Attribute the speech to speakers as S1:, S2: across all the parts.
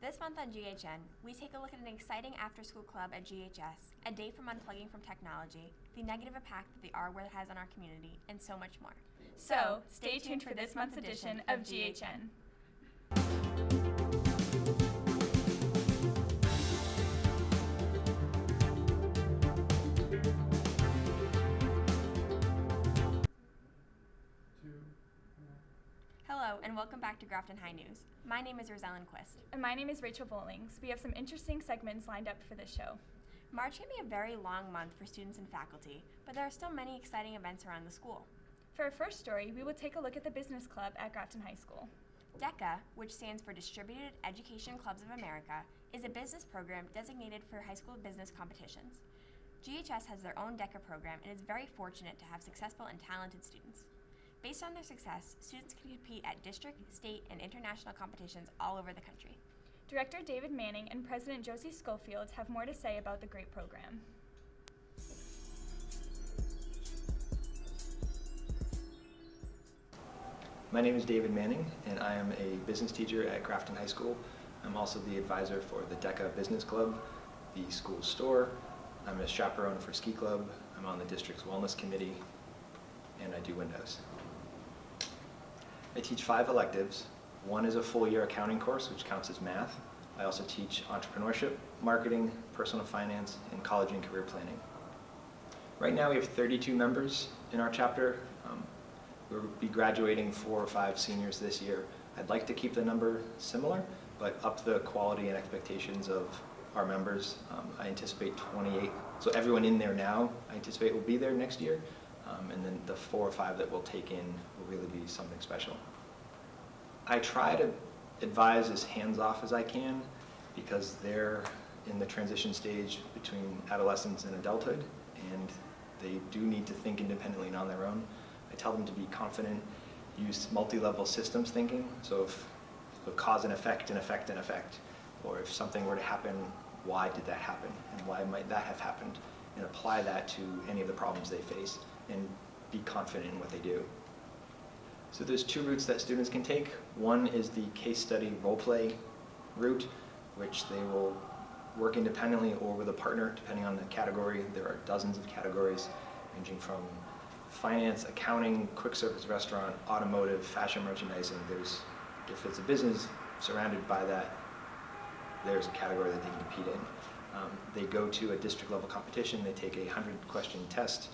S1: This month on GHN, we take a look at an exciting after-school club at GHS, a day from unplugging from technology, the negative impact that the R word has on our community, and so much more.
S2: So, stay tuned for this month's edition of GHN.
S1: Hello, and welcome back to Grafton High News. My name is Rosellen Quist.
S2: And my name is Rachel Bowlings. We have some interesting segments lined up for this show.
S1: March can be a very long month for students and faculty, but there are still many exciting events around the school.
S2: For our first story, we will take a look at the Business Club at Grafton High School.
S1: DECA, which stands for Distributed Education Clubs of America, is a business program designated for high school business competitions. GHS has their own DECA program and is very fortunate to have successful and talented students. Based on their success, students can compete at district, state, and international competitions all over the country.
S2: Director David Manning and President Josie Schofield have more to say about the great program.
S3: My name is David Manning, and I am a business teacher at Grafton High School. I'm also the advisor for the DECA Business Club, the school store. I'm a chaperone for Ski Club. I'm on the district's wellness committee, and I do windows. I teach 5 electives. One is a full-year accounting course, which counts as math. I also teach entrepreneurship, marketing, personal finance, and college and career planning. Right now we have 32 members in our chapter. We'll be graduating 4 or 5 seniors this year. I'd like to keep the number similar, but up the quality and expectations of our members. I anticipate 28. So everyone in there now, I anticipate will be there next year. And then the 4 or 5 that we'll take in will really be something special. I try to advise as hands-off as I can because they're in the transition stage between adolescence and adulthood, and they do need to think independently and on their own. I tell them to be confident, use multi-level systems thinking. So if cause and effect, or if something were to happen, why did that happen, and why might that have happened, and apply that to any of the problems they face, and be confident in what they do. So there's 2 routes that students can take. One is the case study role play route, which they will work independently or with a partner, depending on the category. There are dozens of categories, ranging from finance, accounting, quick service restaurant, automotive, fashion merchandising. If it's a business surrounded by that, there's a category that they can compete in. They go to a district level competition, they take a 100-question test,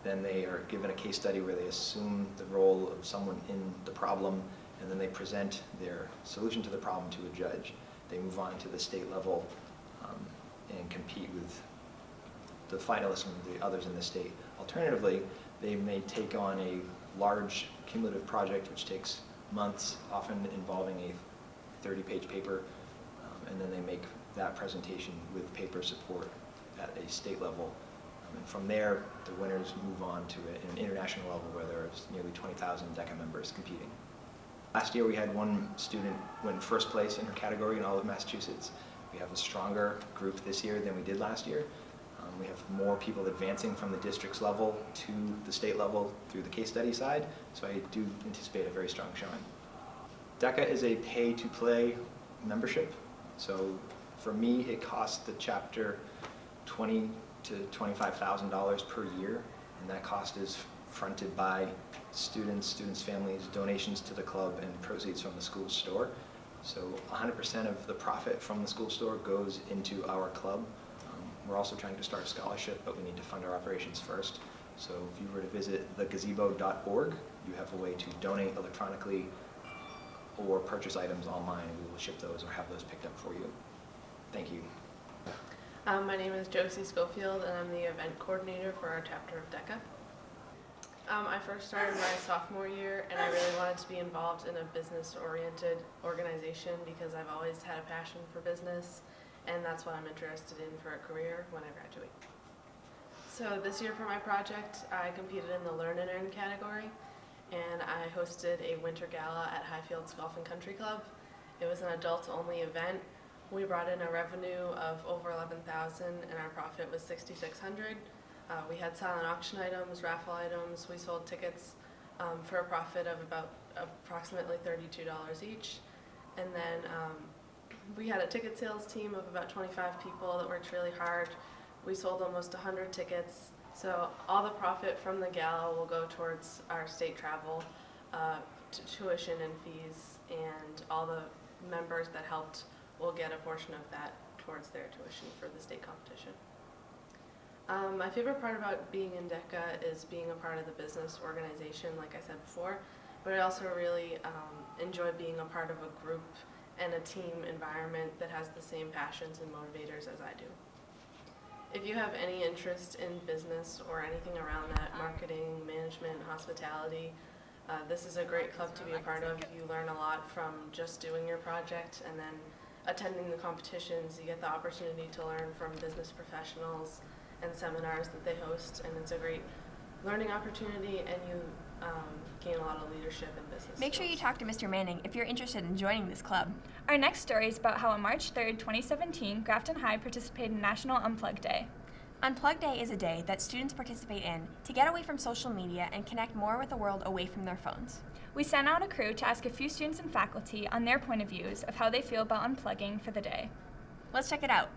S3: then they are given a case study where they assume the role of someone in the problem, and then they present their solution to the problem to a judge. They move on to the state level and compete with the finalists and the others in the state. Alternatively, they may take on a large cumulative project which takes months, often involving a 30-page paper, and then they make that presentation with paper support at a state level. And from there, the winners move on to an international level where there's nearly 20,000 DECA members competing. Last year we had one student win first place in her category in all of Massachusetts. We have a stronger group this year than we did last year. We have more people advancing from the district's level to the state level through the case study side, so I do anticipate a very strong showing. DECA is a pay-to-play membership, so for me it costs the chapter $20,000 to $25,000 per year, and that cost is fronted by students, families, donations to the club, and proceeds from the school store. So 100% of the profit from the school store goes into our club. We're also trying to start a scholarship, but we need to fund our operations first. So if you were to visit thegazebo.org, you have a way to donate electronically or purchase items online, and we will ship those or have those picked up for you. Thank you.
S4: My name is Josie Schofield, and I'm the event coordinator for our chapter of DECA. I first started my sophomore year, and I really wanted to be involved in a business-oriented organization because I've always had a passion for business, and that's what I'm interested in for a career when I graduate. So this year for my project, I competed in the Learn and Earn category, and I hosted a winter gala at Highfields Golf and Country Club. It was an adult-only event. We brought in a revenue of over $11,000, and our profit was $6,600. We had silent auction items, raffle items. We sold tickets for a profit of approximately $32 each. And then We had a ticket sales team of about 25 people that worked really hard. We sold almost 100 tickets. So all the profit from the gala will go towards our state travel, tuition and fees, and all the members that helped will get a portion of that towards their tuition for the state competition. My favorite part about being in DECA is being a part of the business organization, like I said before, but I also really enjoy being a part of a group and a team environment that has the same passions and motivators as I do. If you have any interest in business or anything around that, marketing, management, hospitality, this is a great club to be a part of. You learn a lot from just doing your project, and then attending the competitions, you get the opportunity to learn from business professionals and seminars that they host, and it's a great learning opportunity, and you gain a lot of leadership in business.
S1: Make sure you talk to Mr. Manning if you're interested in joining this club.
S2: Our next story is about how on March 3rd, 2017, Grafton High participated in National Unplug Day.
S1: Unplug Day is a day that students participate in to get away from social media and connect more with the world away from their phones.
S2: We sent out a crew to ask a few students and faculty on their point of views of how they feel about unplugging for the day.
S1: Let's check it out.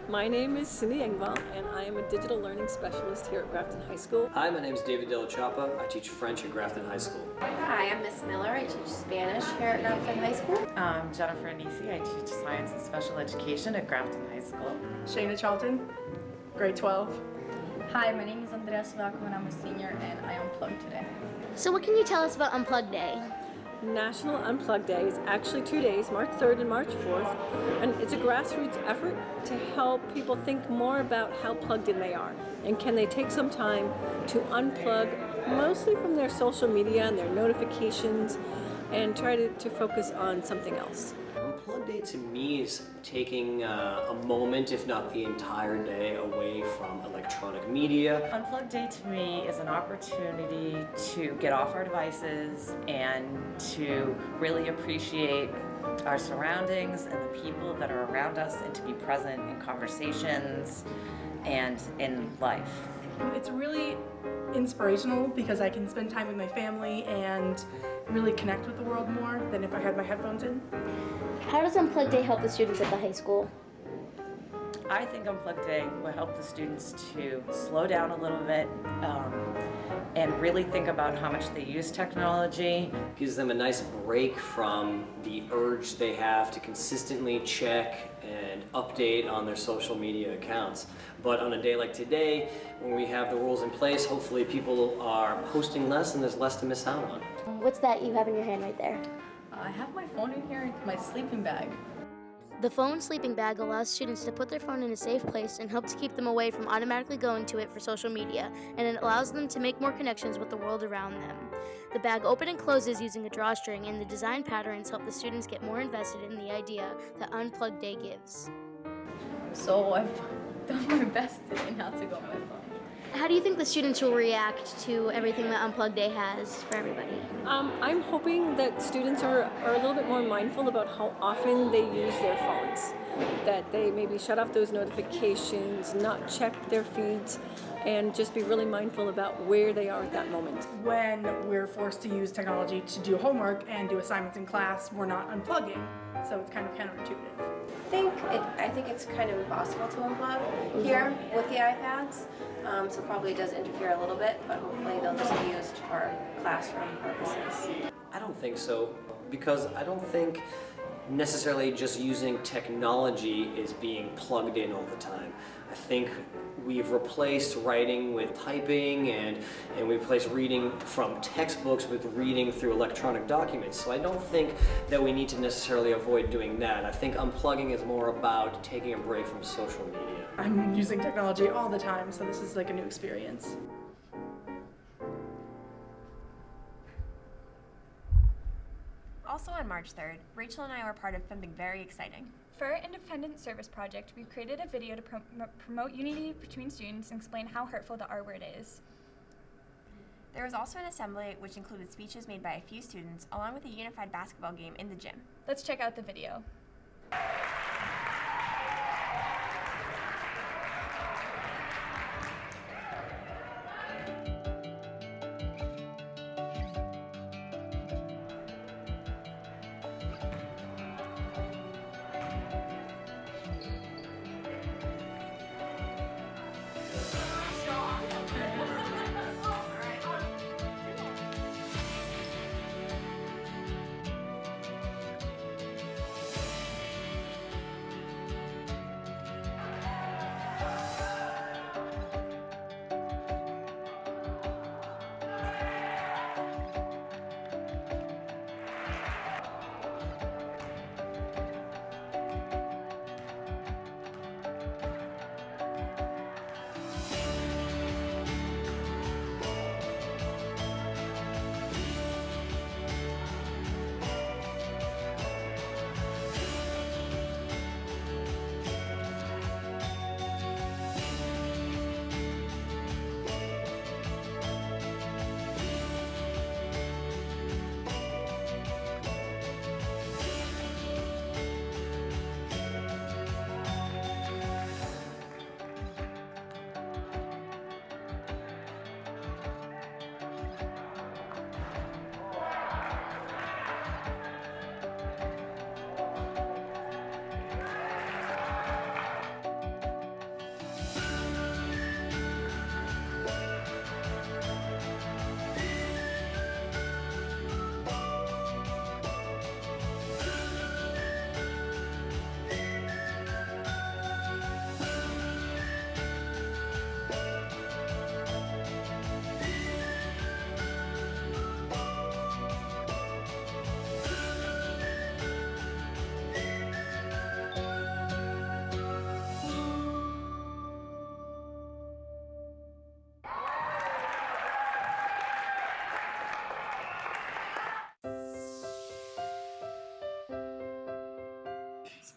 S5: My name is Cindy Engvall, and I am a digital learning specialist here at Grafton High School.
S6: Hi, my name is David Della Chapa. I teach French at Grafton High School.
S7: Hi, I'm Miss Miller. I teach Spanish here at Grafton High School.
S8: I'm Jennifer Anisi. I teach science and special education at Grafton High School.
S9: Shayna Charlton, grade 12.
S10: Hi, my name is Andrea Sulaco and I'm a senior and I unplugged today.
S7: So what can you tell us about Unplug Day?
S5: National Unplug Day is actually 2 days, March 3rd and March 4th, and it's a grassroots effort to help people think more about how plugged in they are, and can they take some time to unplug mostly from their social media and their notifications and try to focus on something else.
S6: Unplug Day to me is taking a moment, if not the entire day, away from electronic media.
S8: Unplugged Day to me is an opportunity to get off our devices and to really appreciate our surroundings and the people that are around us, and to be present in conversations and in life.
S9: It's really inspirational because I can spend time with my family and really connect with the world more than if I had my headphones in.
S7: How does Unplug Day help the students at the high school?
S8: I think Unplugged Day will help the students to slow down a little bit and really think about how much they use technology.
S6: Gives them a nice break from the urge they have to consistently check and update on their social media accounts. But on a day like today, when we have the rules in place, hopefully people are posting less and there's less to miss out on.
S7: What's that you have in your hand right there?
S10: I have my phone in here in my sleeping bag.
S7: The phone sleeping bag allows students to put their phone in a safe place and help to keep them away from automatically going to it for social media, and it allows them to make more connections with the world around them. The bag opens and closes using a drawstring, and the design patterns help the students get more invested in the idea that Unplugged Day gives.
S10: So I've done my best today not to go on my phone.
S7: How do you think the students will react to everything that Unplugged Day has for everybody?
S5: I'm hoping that students are a little bit more mindful about how often they use their phones, that they maybe shut off those notifications, not check their feeds, and just be really mindful about where they are at that moment.
S9: When we're forced to use technology to do homework and do assignments in class, we're not unplugging, so it's kind of counterintuitive.
S11: I think it's kind of impossible to unplug here with the iPads, so probably it does interfere a little bit, but hopefully they'll just be used for classroom purposes.
S6: I don't think so, because I don't think necessarily just using technology is being plugged in all the time. I think we've replaced writing with typing, and we replaced reading from textbooks with reading through electronic documents. So I don't think that we need to necessarily avoid doing that. I think unplugging is more about taking a break from social media.
S9: I'm using technology all the time, so this is like a new experience.
S1: Also on March 3rd, Rachel and I were part of something very exciting.
S2: For our independent service project, we created a video to promote unity between students and explain how hurtful the R word is.
S1: There was also an assembly which included speeches made by a few students, along with a unified basketball game in the gym.
S2: Let's check out the video.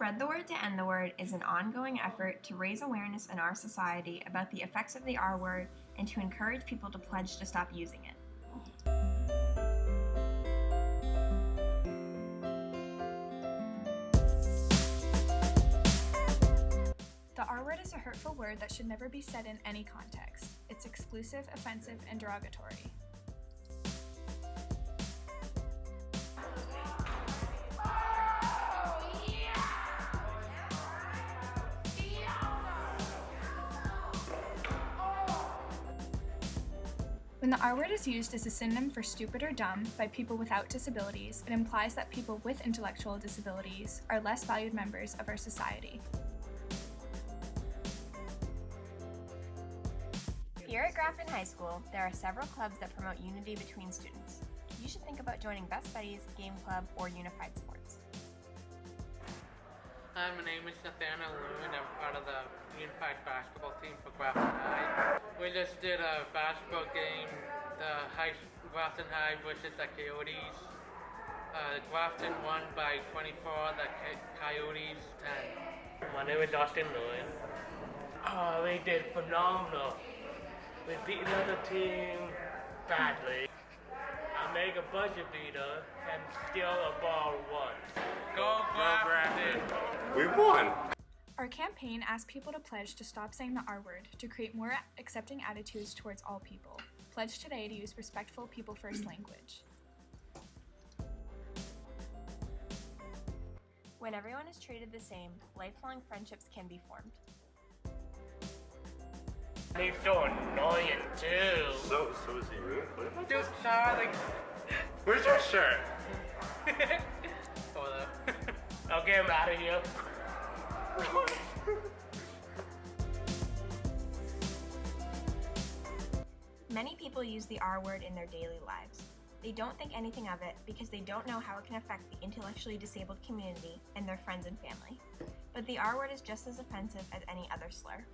S1: Spread the Word to End the Word is an ongoing effort to raise awareness in our society about the effects of the R word and to encourage people to pledge to stop using it.
S2: The R word is a hurtful word that should never be said in any context. It's exclusive, offensive, and derogatory. When the R word is used as a synonym for stupid or dumb by people without disabilities, it implies that people with intellectual disabilities are less valued members of our society.
S1: Here at Grafton High School, there are several clubs that promote unity between students. You should think about joining Best Buddies, Game Club, or Unified Sports.
S12: Hi, my name is Nathaniel Lou, and I'm part of the Unified Basketball team for Grafton High. We just did a basketball game, Grafton High versus the Coyotes. Grafton won by 24, the Coyotes 10.
S13: My name is Austin Lewin. We did phenomenal. We beat the other team badly. I make a buzzer beater and steal a ball once.
S12: Go Grafton!
S13: We won!
S2: Our campaign asks people to pledge to stop saying the R word to create more accepting attitudes towards all people. Pledge today to use respectful people-first language.
S1: When everyone is treated the same, lifelong friendships can be formed.
S13: He's so annoying too.
S14: So is he rude?
S12: Dude, Charlie!
S13: Where's your shirt?
S12: Hold up.
S13: I'll get him out of here.
S1: Many people use the R word in their daily lives. They don't think anything of it because they don't know how it can affect the intellectually disabled community and their friends and family. But the R word is just as offensive as any other slur.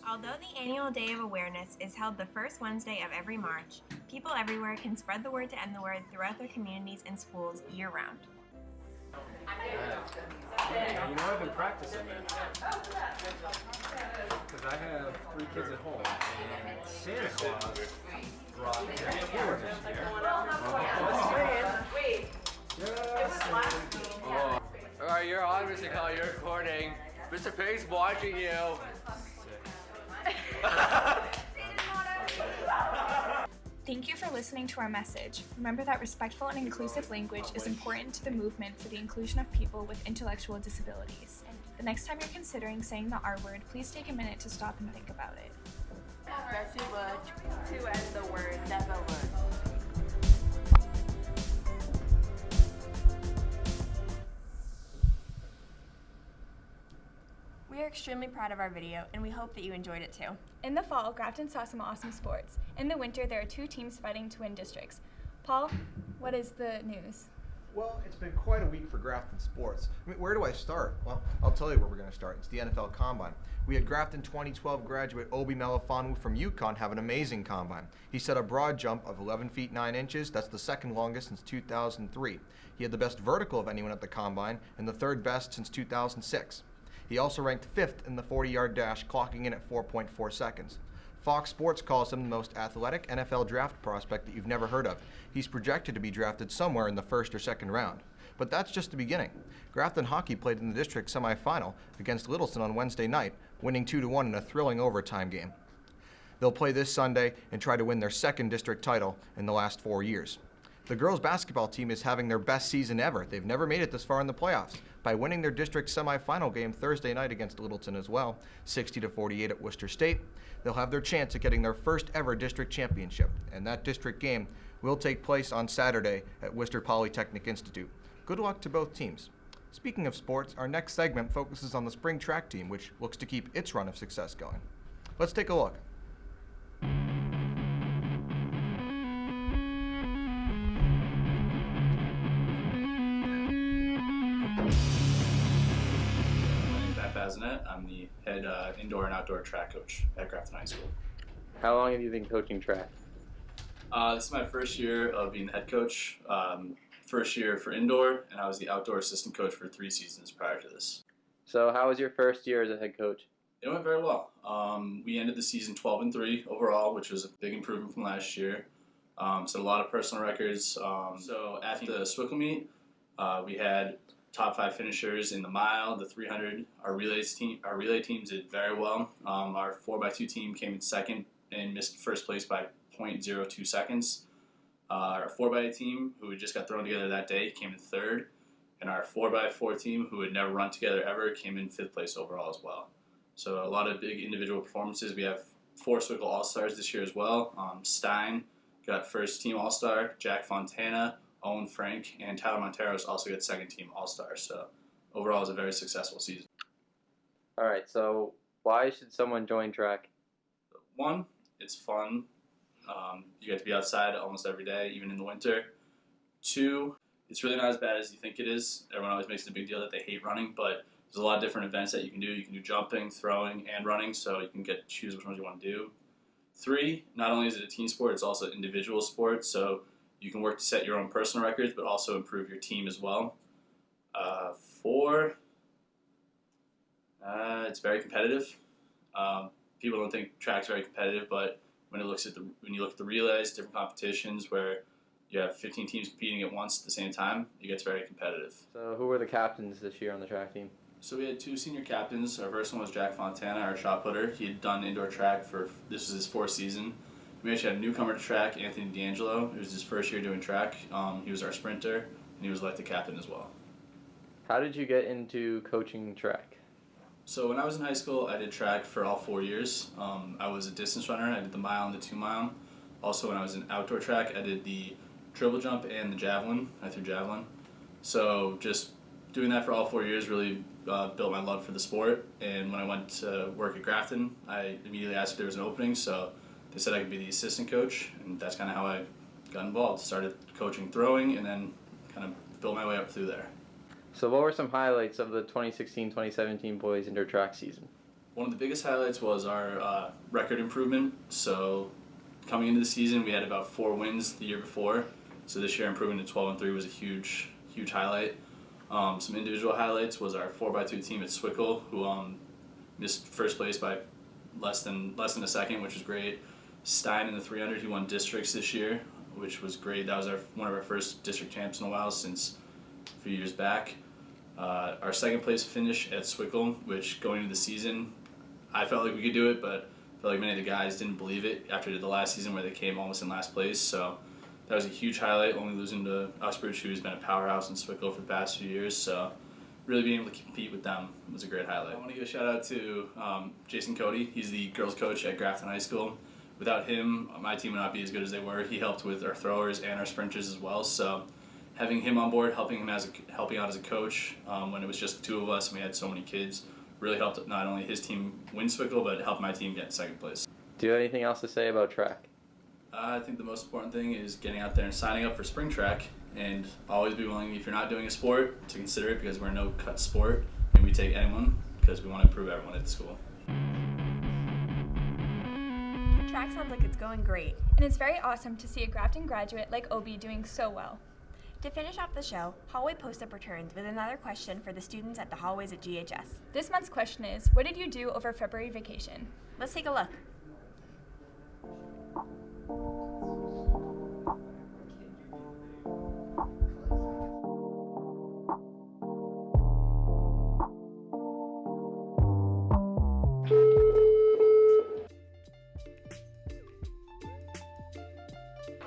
S1: Although the annual Day of Awareness is held the first Wednesday of every March, people everywhere can spread the word to end the word throughout their communities and schools year-round.
S15: You know, I've been practicing it. Because I have 3 kids at home, and Santa Claus brought their tour this year.
S16: Oh. Alright, you're on, Mr. Call, you're recording. Mr. Pig's watching you.
S2: Thank you for listening to our message. Remember that respectful and inclusive language is important to the movement for the inclusion of people with intellectual disabilities. The next time you're considering saying the R word, please take a minute to stop and think about it.
S10: That's a word. To end the word, never word.
S1: We are extremely proud of our video, and we hope that you enjoyed it too.
S2: In the fall, Grafton saw some awesome sports. In the winter, there are 2 teams fighting to win districts. Paul, what is the news?
S17: Well, it's been quite a week for Grafton sports. I mean, where do I start? Well, I'll tell you where we're going to start. It's the NFL Combine. We had Grafton 2012 graduate Obi Melifonwu from UConn have an amazing combine. He set a broad jump of 11 feet 9 inches. That's the second longest since 2003. He had the best vertical of anyone at the combine and the third best since 2006. He also ranked 5th in the 40-yard dash, clocking in at 4.4 seconds. Fox Sports calls him the most athletic NFL draft prospect that you've never heard of. He's projected to be drafted somewhere in the 1st or 2nd round. But that's just the beginning. Grafton Hockey played in the district semifinal against Littleton on Wednesday night, winning 2-1 in a thrilling overtime game. They'll play this Sunday and try to win their 2nd district title in the last 4 years. The girls' basketball team is having their best season ever. They've never made it this far in the playoffs by winning their district semifinal game Thursday night against Littleton as well, 60-48 at Worcester State. They'll have their chance at getting their first ever district championship, and that district game will take place on Saturday at Worcester Polytechnic Institute. Good luck to both teams. Speaking of sports, our next segment focuses on the spring track team, which looks to keep its run of success going. Let's take a look.
S18: I'm the head indoor and outdoor track coach at Grafton High School.
S16: How long have you been coaching track?
S18: This is my first year of being the head coach. first year for indoor, and I was the outdoor assistant coach for 3 seasons prior to this.
S14: So how was your first year as a head coach?
S18: It went very well. We ended the season 12-3 overall, which was a big improvement from last year. Set a lot of personal records. So at the Swickle meet, we had top 5 finishers in the mile, the 300. Our relay teams did very well. Our 4x2 team came in second and missed first place by 0.02 seconds. Our 4x8 team, who had just got thrown together that day, came in third. And our 4x4 team, who had never run together ever, came in 5th place overall as well. So a lot of big individual performances. We have 4 Swickle All-Stars this year as well. Stein got first team All-Star, Jack Fontana, Owen Frank, and Tyler Monteros also got second team All-Star. So overall, it was a very successful season.
S14: All right, so why should someone join track?
S18: 1, it's fun. You get to be outside almost every day, even in the winter. 2, it's really not as bad as you think it is. Everyone always makes it a big deal that they hate running, but there's a lot of different events that you can do. You can do jumping, throwing, and running, so you can choose which ones you want to do. 3, not only is it a team sport, it's also an individual sport, so you can work to set your own personal records, but also improve your team as well. 4, it's very competitive. People don't think track's very competitive, but when you look at the relays, different competitions where you have 15 teams competing at once at the same time, it gets very competitive.
S14: So who were the captains this year on the track team?
S18: So we had 2 senior captains. Our first one was Jack Fontana, our shot putter. He had done indoor track this was his 4th season. We actually had a newcomer to track, Anthony D'Angelo. It was his first year doing track. He was our sprinter, and he was elected captain as well.
S14: How did you get into coaching track?
S18: So when I was in high school, I did track for all 4 years. I was a distance runner. I did the mile and the 2 mile. Also, when I was in outdoor track, I did the triple jump and the javelin. I threw javelin. So just doing that for all 4 years really built my love for the sport. And when I went to work at Grafton, I immediately asked if there was an opening. So they said I could be the assistant coach, and that's kind of how I got involved. Started coaching throwing, and then kind of built my way up through there.
S14: So what were some highlights of the 2016-2017 boys indoor track season?
S18: One of the biggest highlights was our record improvement. So coming into the season, we had about 4 wins the year before. So this year, improving to 12-3 was a huge highlight. Some individual highlights was our 4x2 team at Swickle, who missed first place by less than a second, which was great. Stein in the 300, he won districts this year, which was great. That was one of our first district champs in a while, since a few years back. Our second place finish at Swickle, which going into the season, I felt like we could do it, but I felt like many of the guys didn't believe it after the last season where they came almost in last place. So that was a huge highlight, only losing to Uxbridge, who's been a powerhouse in Swickle for the past few years. So really being able to compete with them was a great highlight. I want to give a shout out to Jason Cody. He's the girls coach at Grafton High School. Without him, my team would not be as good as they were. He helped with our throwers and our sprinters as well. So having him on board, helping out as a coach when it was just the 2 of us and we had so many kids, really helped not only his team win Swickle, but helped my team get second place.
S14: Do you have anything else to say about track?
S18: I think the most important thing is getting out there and signing up for spring track, and always be willing, if you're not doing a sport, to consider it, because we're a no-cut sport and we take anyone because we want to improve everyone at the school.
S2: Track sounds like it's going great, and it's very awesome to see a Grafton graduate like Obi doing so well.
S1: To finish off the show, Hallway Post-Up returns with another question for the students at the hallways at GHS.
S2: This month's question is, what did you do over February vacation?
S1: Let's take a look.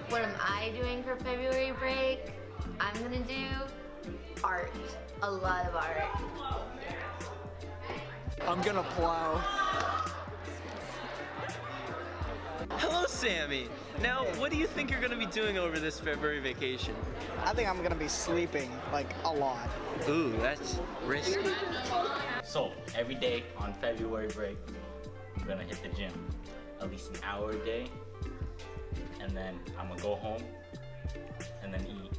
S10: What am I doing for February break? I'm gonna do art. A lot of art.
S19: I'm gonna plow.
S20: Hello, Sammy. Now, what do you think you're gonna be doing over this February vacation?
S19: I think I'm gonna be sleeping, like, a lot.
S20: Ooh, that's risky.
S21: So, every day on February break, I'm gonna hit the gym at least an hour a day, and then I'm gonna go home and then eat.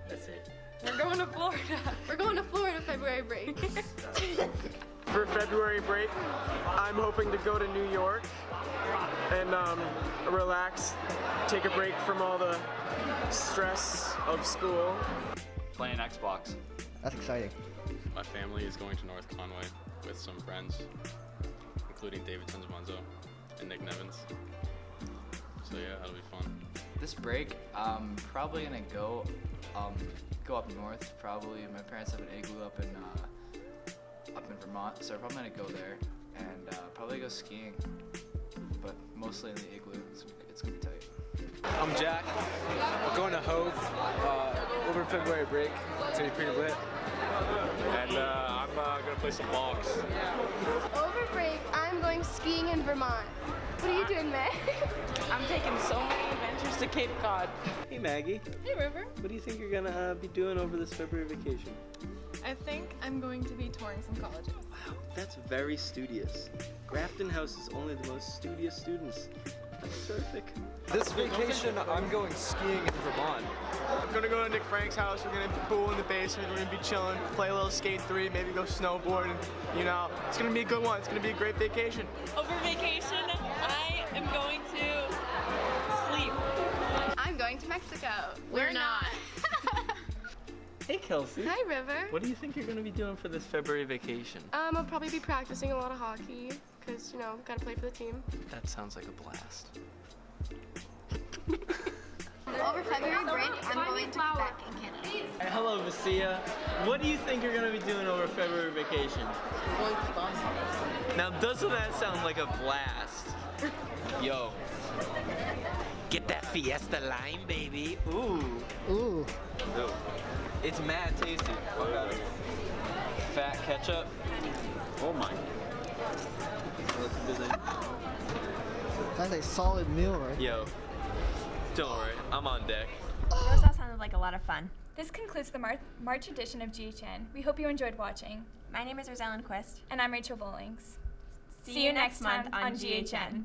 S21: That's it.
S10: We're going to Florida. We're going to Florida February break.
S19: For February break, I'm hoping to go to New York
S3: and relax, take a break from all the stress of school.
S16: Playing Xbox.
S19: That's exciting.
S22: My family is going to North Conway with some friends, including David Tenzamonzo and Nick Nevins. So yeah, that'll be fun.
S23: This break, I'm probably gonna go up north. Probably my parents have an igloo up in Vermont, so I'm probably gonna go there and probably go skiing, but mostly in the igloo. It's gonna be tight.
S3: I'm Jack. We're going to Hove over February break. It's gonna be pretty lit. And I'm gonna play some box.
S24: Over break, I'm going skiing in Vermont. What are you doing, Meg?
S25: I'm taking so many adventures to Cape Cod.
S20: Hey Maggie.
S25: Hey River.
S20: What do you think you're gonna be doing over this February vacation?
S25: I think I'm going to be touring some colleges.
S20: Wow, that's very studious. Grafton House is only the most studious students. That's terrific.
S3: This vacation, I'm going skiing in Vermont. I'm gonna go to Nick Frank's house. We're gonna pool in the basement. We're gonna be chilling, play a little Skate 3, maybe go snowboard. And, it's gonna be a good one. It's gonna be a great vacation.
S25: Over vacation, I am going to sleep.
S24: I'm going to Mexico.
S25: We're not.
S20: Hey Kelsey.
S24: Hi, River.
S20: What do you think you're gonna be doing for this February vacation?
S24: I'll probably be practicing a lot of hockey because, gotta play for the team.
S20: That sounds like a blast.
S24: Over February break, I'm going to Quebec in Canada.
S20: Hey, hello, Vasia. What do you think you're gonna be doing over February vacation?
S23: Going to Boston.
S20: Now, doesn't that sound like a blast? Yo. Get that Fiesta lime, baby. Ooh.
S19: Ooh.
S20: Ooh. It's mad tasty. Fat ketchup. Oh my.
S19: That's a solid meal, right?
S20: Yo. Don't worry, I'm on deck.
S1: Those all sounded like a lot of fun.
S2: This concludes the March edition of GHN. We hope you enjoyed watching.
S1: My name is Rosellen Quist.
S2: And I'm Rachel Bowlings.
S1: See you next month on GHN.